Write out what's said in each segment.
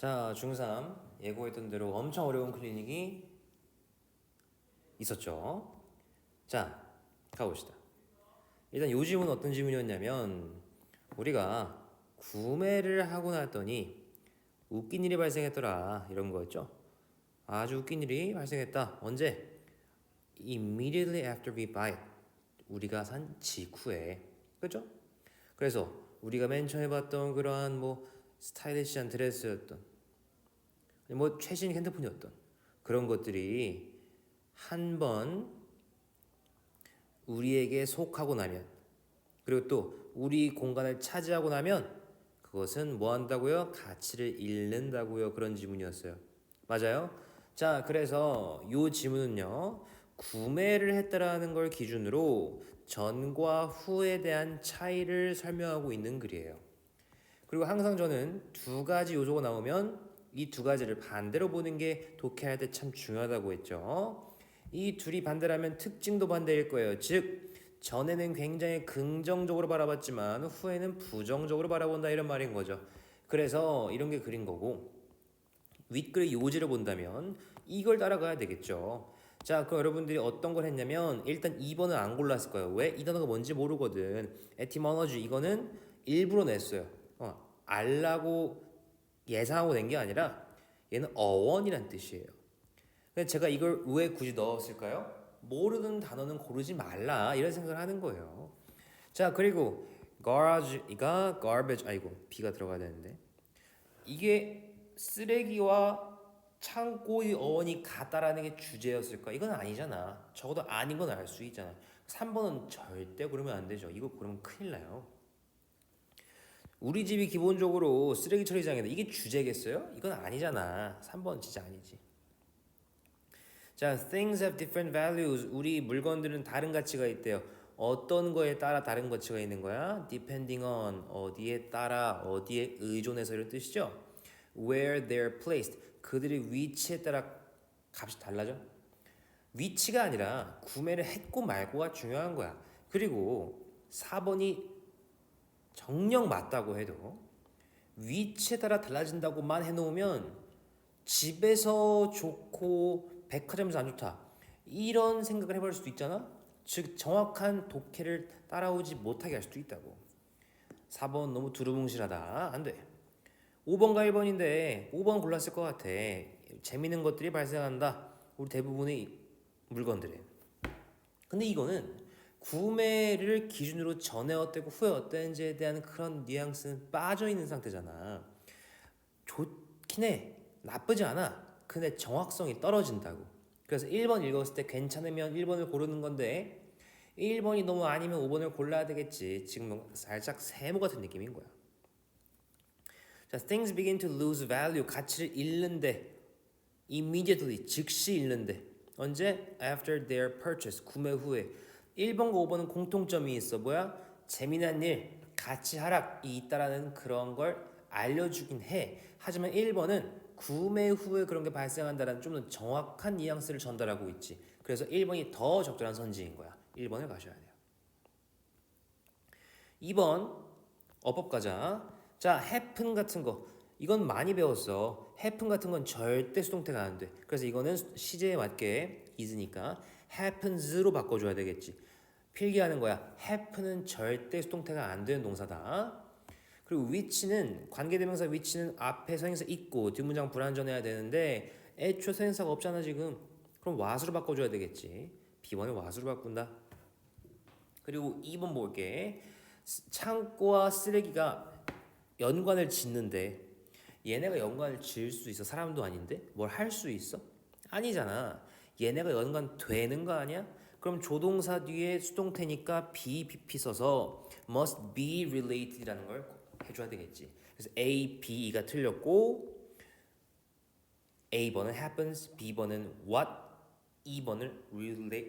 자, 중3 예고했던 대로 엄청 어려운 클리닉이 있었죠. 자, 가봅시다. 일단 요 질문은 어떤 질문이었냐면 우리가 구매를 하고 났더니 웃긴 일이 발생했더라 이런 거였죠. 아주 웃긴 일이 발생했다. 언제? Immediately after we buy it. 우리가 산 직후에. 그죠? 그래서 우리가 맨 처음에 봤던 그러한 뭐 스타일리시한 드레스였던 뭐 최신 핸드폰이었던 그런 것들이 한번 우리에게 속하고 나면 그리고 또 우리 공간을 차지하고 나면 그것은 뭐 한다고요? 가치를 잃는다고요. 그런 질문이었어요. 맞아요? 자, 그래서 이 질문은요. 구매를 했다라는 걸 기준으로 전과 후에 대한 차이를 설명하고 있는 글이에요. 그리고 항상 저는 두 가지 요소가 나오면 이 두 가지를 반대로 보는 게 독해할 때 참 중요하다고 했죠. 이 둘이 반대라면 특징도 반대일 거예요. 즉 전에는 굉장히 긍정적으로 바라봤지만 후에는 부정적으로 바라본다 이런 말인 거죠. 그래서 이런 게 그린 거고 윗글의 요지를 본다면 이걸 따라가야 되겠죠. 자, 그럼 여러분들이 어떤 걸 했냐면 일단 2번은 안 골랐을 거예요. 왜? 이 단어가 뭔지 모르거든. etymology 이거는 일부러 냈어요. 알라고 예상하고 낸 게 아니라 얘는 어원이란 뜻이에요. 근데 제가 이걸 왜 굳이 넣었을까요? 모르는 단어는 고르지 말라 이런 생각을 하는 거예요. 자, 그리고 garage가 garbage 아이고 B가 들어가야 되는데 이게 쓰레기와 창고의 어원이 같다라는 게 주제였을까? 이건 아니잖아. 적어도 아닌 건 알 수 있잖아. 3번은 절대 그러면 안 되죠. 이거 그러면 큰일 나요. 우리 집이 기본적으로 쓰레기 처리장인데 이게 주제겠어요? 이건 아니잖아. 3번 진짜 아니지. 자, things have different values. 우리 물건들은 다른 가치가 있대요. 어떤 거에 따라 다른 가치가 있는 거야? depending on 어디에 따라 어디에 의존해서 이런 뜻이죠. where they're placed. 그들의 위치에 따라 값이 달라져. 위치가 아니라 구매를 했고 말고가 중요한 거야. 그리고 4번이 정녕 맞다고 해도 위치에 따라 달라진다고만 해놓으면 집에서 좋고 백화점에서 안 좋다 이런 생각을 해볼 수도 있잖아. 즉 정확한 독해를 따라오지 못하게 할 수도 있다고. 4번 너무 두루뭉실하다. 안 돼. 5번과 1번인데 5번 골랐을 것 같아. 재밌는 것들이 발생한다. 우리 대부분의 물건들에. 근데 이거는 구매를 기준으로 전에 어땠고 후에 어땠는지에 대한 그런 뉘앙스는 빠져있는 상태잖아. 좋긴 해. 나쁘지 않아. 근데 정확성이 떨어진다고. 그래서 1번 읽었을 때 괜찮으면 1번을 고르는 건데 1번이 너무 아니면 5번을 골라야 되겠지. 지금 살짝 세모 같은 느낌인 거야. 자, things begin to lose value. 가치를 잃는데 immediately 즉시 잃는데 언제? after their purchase 구매 후에. 1번과 5번은 공통점이 있어. 뭐야? 재미난 일, 가치 하락이 있다라는 그런 걸 알려주긴 해. 하지만 1번은 구매 후에 그런 게 발생한다는 좀 더 정확한 뉘앙스를 전달하고 있지. 그래서 1번이 더 적절한 선지인 거야. 1번을 가셔야 돼요. 2번 어법 가자. 자, happen 같은 거 이건 많이 배웠어. happen 같은 건 절대 수동태가 안 돼. 그래서 이거는 시제에 맞게 is니까 happens로 바꿔줘야 되겠지. 필기하는 거야. happen은 절대 수동태가 안 되는 동사다. 그리고 which는 관계대명사 which는 앞에 선행사 있고 뒷문장 불완전해야 되는데 애초에 선행사가 없잖아 지금. 그럼 what으로 바꿔줘야 되겠지. B번을 what으로 바꾼다. 그리고 2번 볼게. 창고와 쓰레기가 연관을 짓는데 얘네가 연관을 지을 수 있어? 사람도 아닌데? 뭘 할 수 있어? 아니잖아. 얘네가 연관되는 거 아니야? 그럼 조동사 뒤에 수동태니까 be, BP 써서 must be related라는 걸 해줘야 되겠지. 그래서 A, B가 틀렸고 A번은 happens, B번은 what, 2번을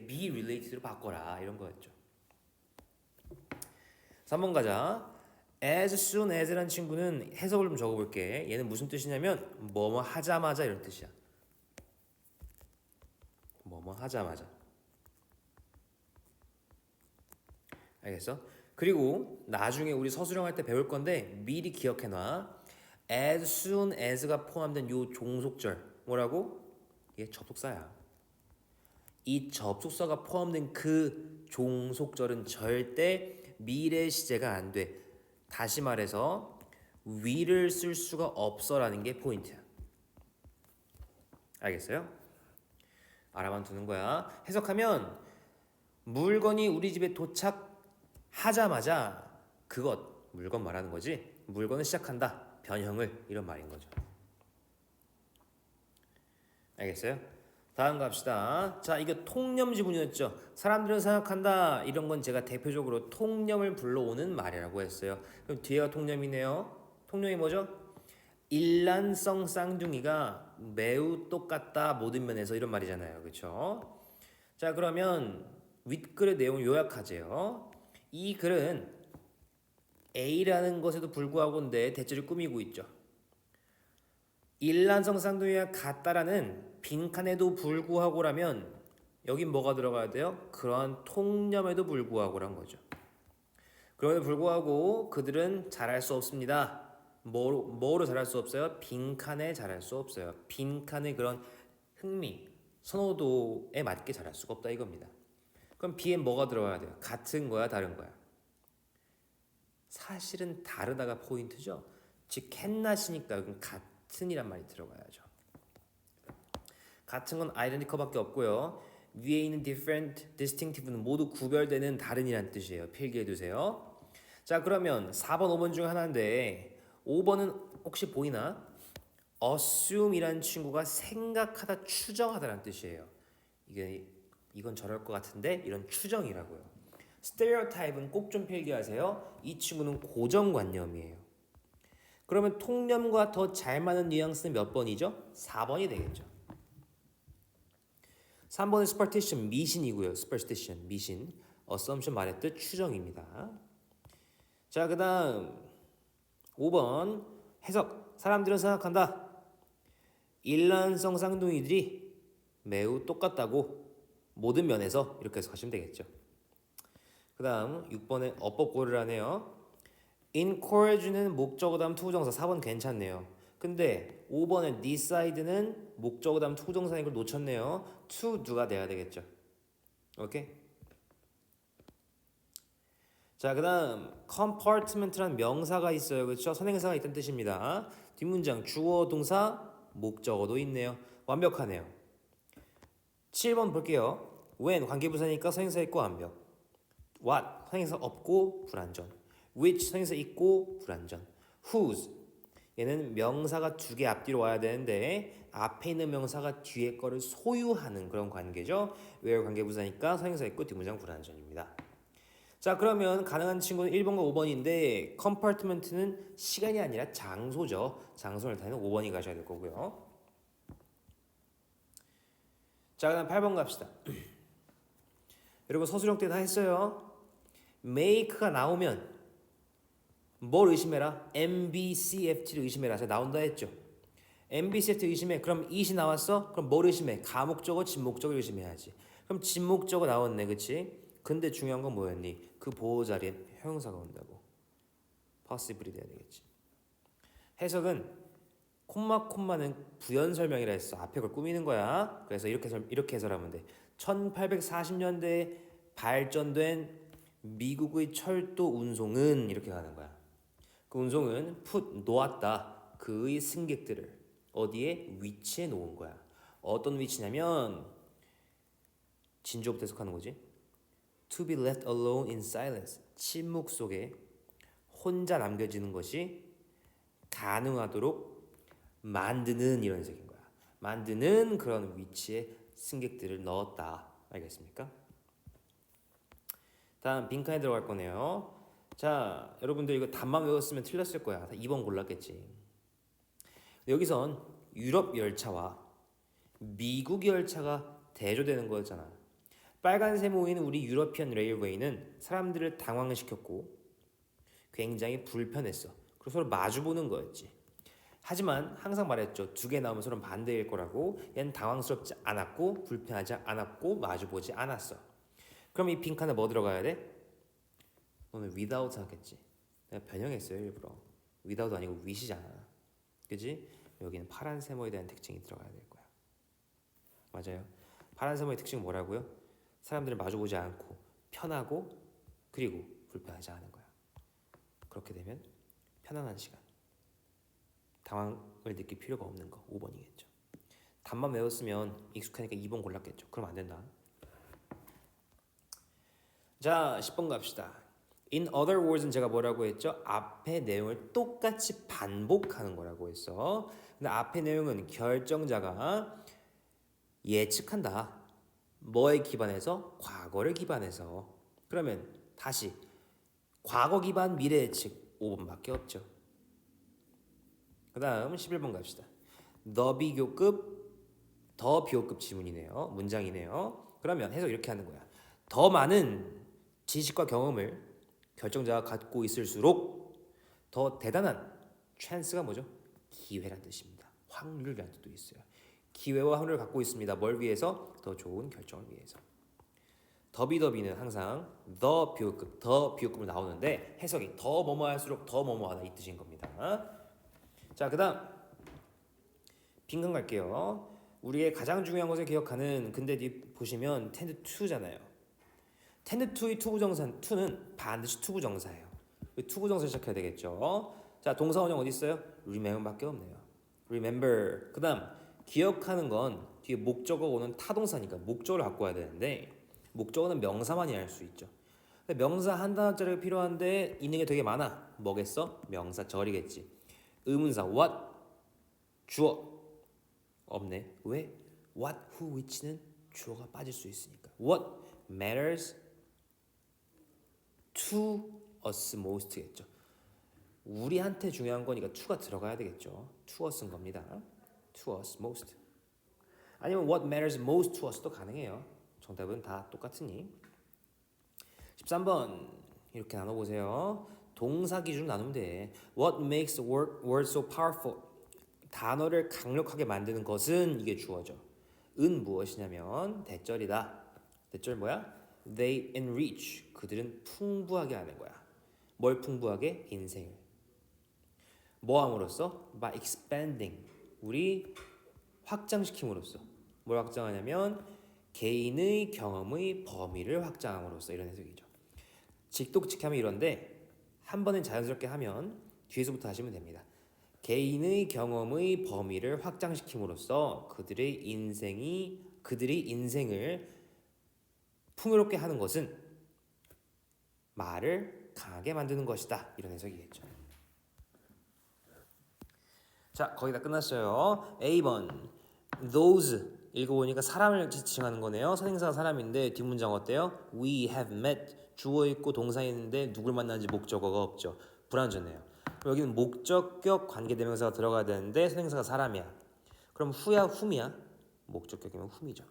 be related로 바꿔라 이런 거였죠. 3번 가자. as soon as라는 친구는 해석을 좀 적어볼게. 얘는 무슨 뜻이냐면 뭐뭐 하자마자 이런 뜻이야. 뭐뭐 하자마자. 알겠어? 그리고 나중에 우리 서술형 할 때 배울 건데 미리 기억해놔. as soon as가 포함된 요 종속절 뭐라고? 이게 접속사야. 이 접속사가 포함된 그 종속절은 절대 미래 시제가 안 돼. 다시 말해서 will을 쓸 수가 없어라는 게 포인트야. 알겠어요? 알아만 두는 거야. 해석하면 물건이 우리 집에 도착하자마자 물건 말하는 거지. 물건을 시작한다. 변형을 이런 말인 거죠. 알겠어요? 다음 갑시다. 자, 이거 통념 지문이었죠. 사람들은 생각한다. 이런 건 제가 대표적으로 통념을 불러오는 말이라고 했어요. 그럼 뒤에가 통념이네요. 통념이 뭐죠? 일란성 쌍둥이가 매우 똑같다 모든 면에서 이런 말이잖아요. 그렇죠? 자, 그러면 윗글의 내용을 요약하죠. 이 글은 A라는 것에도 불구하고인데 대체를 꾸미고 있죠. 일란성 쌍둥이가 같다라는 빈칸에도 불구하고라면 여긴 뭐가 들어가야 돼요? 그러한 통념에도 불구하고란 거죠. 그럼에도 불구하고 그들은 잘할 수 없습니다. 뭐로 잘할 수 없어요? 빈칸에 잘할 수 없어요. 빈칸의 그런 흥미, 선호도에 맞게 잘할 수가 없다 이겁니다. 그럼 B에 뭐가 들어가야 돼요? 같은 거야, 다른 거야? 사실은 다르다가 포인트죠. 즉 캔낫이니까 여기 같은이란 말이 들어가야죠. 같은 건 identical밖에 없고요. 위에 있는 different, distinctive는 모두 구별되는 다른이란 뜻이에요. 필기해 두세요. 자, 그러면 4번, 5번 중 하나인데 5번은 혹시 보이나? assume이라는 친구가 생각하다, 추정하다라는 뜻이에요. 이건 저럴 것 같은데 이런 추정이라고요. stereotype은 꼭 좀 필기하세요. 이 친구는 고정관념이에요. 그러면 통념과 더 잘 맞는 뉘앙스는 몇 번이죠? 4번이 되겠죠. 3번은 superstition, 미신이고요. superstition, 미신. assumption 말했듯 추정입니다. 자, 그 다음 5번 해석. 사람들은 생각한다. 일란성 쌍둥이들이 매우 똑같다고 모든 면에서 이렇게 해석하시면 되겠죠. 그 다음 6번에 어법고를 하네요. encourage는 목적어 다음 투부정사. 4번 괜찮네요. 근데 5번에 decide는 목적어 다음 투부정사인 걸 놓쳤네요. to do가 돼야 되겠죠. 오케이? 자, 그 다음 compartment라는 명사가 있어요. 그렇죠? 선행사가 있다는 뜻입니다. 뒷문장 주어, 동사, 목적어도 있네요. 완벽하네요. 7번 볼게요. when 관계부사니까 선행사 있고 완벽. what 선행사 없고 불완전. which 선행사 있고 불완전. whose 얘는 명사가 두 개 앞뒤로 와야 되는데 앞에 있는 명사가 뒤에 거를 소유하는 그런 관계죠. where 관계부사니까 선행사 있고 뒷문장 불완전입니다. 자, 그러면 가능한 친구는 1번과 5번인데 compartment는 시간이 아니라 장소죠. 장소를 나타내는 5번이 가셔야 될 거고요. 자, 그 다음 8번 갑시다. 여러분 서술형 때 다 했어요. make가 나오면 뭘 의심해라? MBCFT를 의심해라. 제가 나온다 했죠. MBCFT 의심해. 그럼 it이 나왔어? 그럼 뭘 의심해? 가목적어, 진목적어 의심해야지. 그럼 진목적어 나왔네. 그치? 근데 중요한 건 뭐였니? 그 보호 자리에 형용사가 온다고. possible이 돼야 되겠지. 해석은 콤마는 부연 설명이라 했어. 앞에 걸 꾸미는 거야. 그래서 이렇게 해설하면 돼. 1840년대에 발전된 미국의 철도 운송은 이렇게 가는 거야. 그 운송은 놓았다. 그의 승객들을 어디에? 위치해 놓은 거야. 어떤 위치냐면 진주부터 해석하는 거지. To be left alone in silence. 침묵 속에 혼자 남겨지는 것이 가능하도록 만드는 이런 해석인 거야. 만드는 그런 위치에 승객들을 넣었다. 알겠습니까? 다음 빈칸에 들어갈 거네요. 자, 여러분들 이거 답만 외웠으면 틀렸을 거야. 2번 골랐겠지. 여기선 유럽 열차와 미국 열차가 대조되는 거였잖아. 빨간 세모인 우리 유러피언 레일웨이는 사람들을 당황시켰고 굉장히 불편했어. 그래서 서로 마주보는 거였지. 하지만 항상 말했죠. 두 개 나오면 서로 반대일 거라고. 얘는 당황스럽지 않았고 불편하지 않았고 마주보지 않았어. 그럼 이 빈칸에 뭐 들어가야 돼? 너는 without 하겠지. 내가 변형했어요 일부러. without 아니고 with이잖아. 그지? 여기는 파란 세모에 대한 특징이 들어가야 될 거야. 맞아요. 파란 세모의 특징은 뭐라고요? 사람들을 마주보지 않고 편하고 그리고 불편하지 않은 거야. 그렇게 되면 편안한 시간. 당황을 느낄 필요가 없는 거 5번이겠죠. 답만 외웠으면 익숙하니까 2번 골랐겠죠. 그럼 안 된다. 자, 10번 갑시다. In other words는 제가 뭐라고 했죠? 앞의 내용을 똑같이 반복하는 거라고 했어. 근데 앞의 내용은 결정자가 예측한다. 뭐에 기반해서? 과거를 기반해서. 그러면 다시 과거 기반 미래 예측 5번밖에 없죠. 그 다음 11번 갑시다. 더 비교급 지문이네요. 문장이네요. 그러면 해석 이렇게 하는 거야. 더 많은 지식과 경험을 결정자가 갖고 있을수록 더 대단한 chance가 뭐죠? 기회란 뜻입니다. 확률이란 뜻도 있어요. 기회와 확률을 갖고 있습니다. 뭘 위해서? 더 좋은 결정을 위해서. 더비는 항상 더 비교급으로 나오는데 해석이 더 뭐뭐 할수록 더 뭐뭐하다 이 뜻인 겁니다. 자, 그 다음 빈칸 갈게요. 우리의 가장 중요한 것을 기억하는 근데 보시면 tend to잖아요. tend to의 투부정사 to는 반드시 투부정사예요. 투부정사 시작해야 되겠죠. 자, 동사 원형 어디 있어요? remember밖에 없네요. remember. 그 다음 기억하는 건 뒤에 목적어 오는 타동사니까 목적어를 갖고 와야 되는데 목적어는 명사만이 할 수 있죠. 근데 명사 한 단어짜리가 필요한데 있는 게 되게 많아. 뭐겠어? 명사절이겠지. 의문사 what 주어 없네. 왜? what, who, which는 주어가 빠질 수 있으니까. What matters to us most겠죠. 우리한테 중요한 거니까 to가 들어가야 되겠죠. to us인 겁니다. to us most. 아니면 what matters most to us도 가능해요. 정답은 다 똑같으니. 13번 이렇게 나눠보세요. 동사 기준으로 나누면 돼. What makes the word so powerful? 단어를 강력하게 만드는 것은 이게 주어죠. 은 무엇이냐면 대절이다. 대절 뭐야? They enrich. 그들은 풍부하게 하는 거야. 뭘 풍부하게? 인생을. 뭐 함으로써? By expanding. 우리 확장시킴으로써. 뭘 확장하냐면 개인의 경험의 범위를 확장함으로써 이런 해석이죠. 직독직하면 이런데 한 번은 자연스럽게 하면 뒤에서부터 하시면 됩니다. 개인의 경험의 범위를 확장시킴으로써 그들의 인생을 풍요롭게 하는 것은 말을 강하게 만드는 것이다. 이런 해석이겠죠. 자, 거의 다 끝났어요. A번 those 읽어보니까 사람을 지칭하는 거네요. 선행사가 사람인데 뒷문장 어때요? We have met 주어 있고 동사 있는데 누굴 만나는지 목적어가 없죠. 불완전해요. 여기는 목적격 관계대명사가 들어가야 되는데 선행사가 사람이야. 그럼 who야 whom이야? 목적격이면 whom이죠.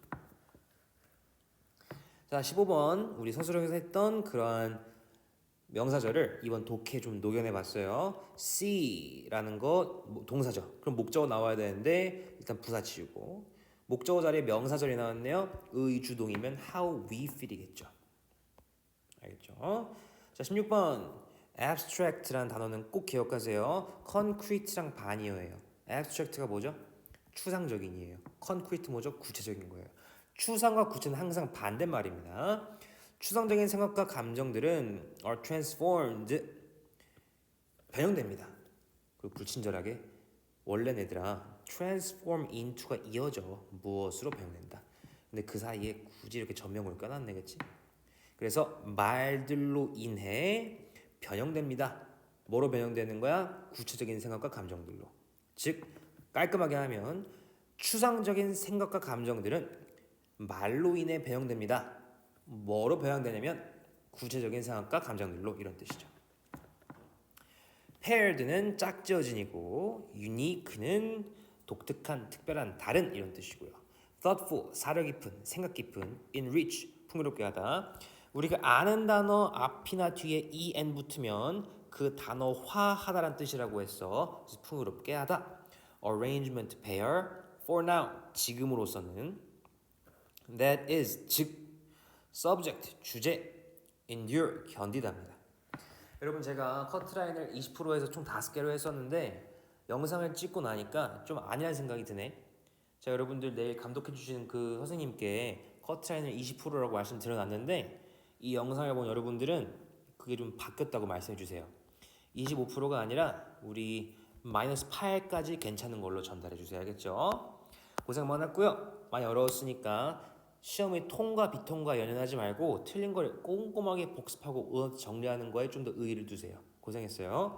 자, 15번 우리 서술형에서 했던 그러한 명사절을 이번 독해에 좀 녹여내봤어요. see라는 거 동사죠. 그럼 목적어 나와야 되는데 일단 부사 지우고 목적어 자리에 명사절이 나왔네요. 의 주동이면 how we feel이겠죠. 알겠죠? 자, 16번 abstract라는 단어는 꼭 기억하세요. concrete랑 반이어예요. abstract가 뭐죠? 추상적인이에요. concrete 뭐죠? 구체적인 거예요. 추상과 구체는 항상 반대말입니다. 추상적인 생각과 감정들은 are transformed 변형됩니다. 그리고 불친절하게 원래 얘들아 transform into가 이어져 무엇으로 변형된다. 근데 그 사이에 굳이 이렇게 전명을 껴놨네, 그치? 그래서 말들로 인해 변형됩니다. 뭐로 변형되는 거야? 구체적인 생각과 감정들로. 즉 깔끔하게 하면 추상적인 생각과 감정들은 말로 인해 변형됩니다. 뭐로 변형되냐면 구체적인 생각과 감정들로 이런 뜻이죠. paired는 짝지어진이고 unique는 독특한, 특별한, 다른 이런 뜻이고요. thoughtful, 사려 깊은, 생각 깊은, enrich, 풍요롭게 하다. 우리가 아는 단어 앞이나 뒤에 en 붙으면 그 단어화하다란 뜻이라고 했어. 풍요롭게 하다. arrangement, pair, for now, 지금으로서는 that is, 즉 subject, 주제, endure, 견디답니다. 여러분 제가 커트라인을 20%에서 총 5개로 했었는데 영상을 찍고 나니까 좀 아니라는 생각이 드네. 자, 여러분들 내일 감독해 주시는 그 선생님께 커트라인을 20%라고 말씀드려놨는데 이 영상을 본 여러분들은 그게 좀 바뀌었다고 말씀해 주세요. 25%가 아니라 우리 마이너스 8까지 괜찮은 걸로 전달해 주세요. 알겠죠? 고생 많았고요. 많이 어려웠으니까 시험의 통과 비통과 연연하지 말고 틀린 걸 꼼꼼하게 복습하고 정리하는 거에 좀 더 의의를 두세요. 고생했어요.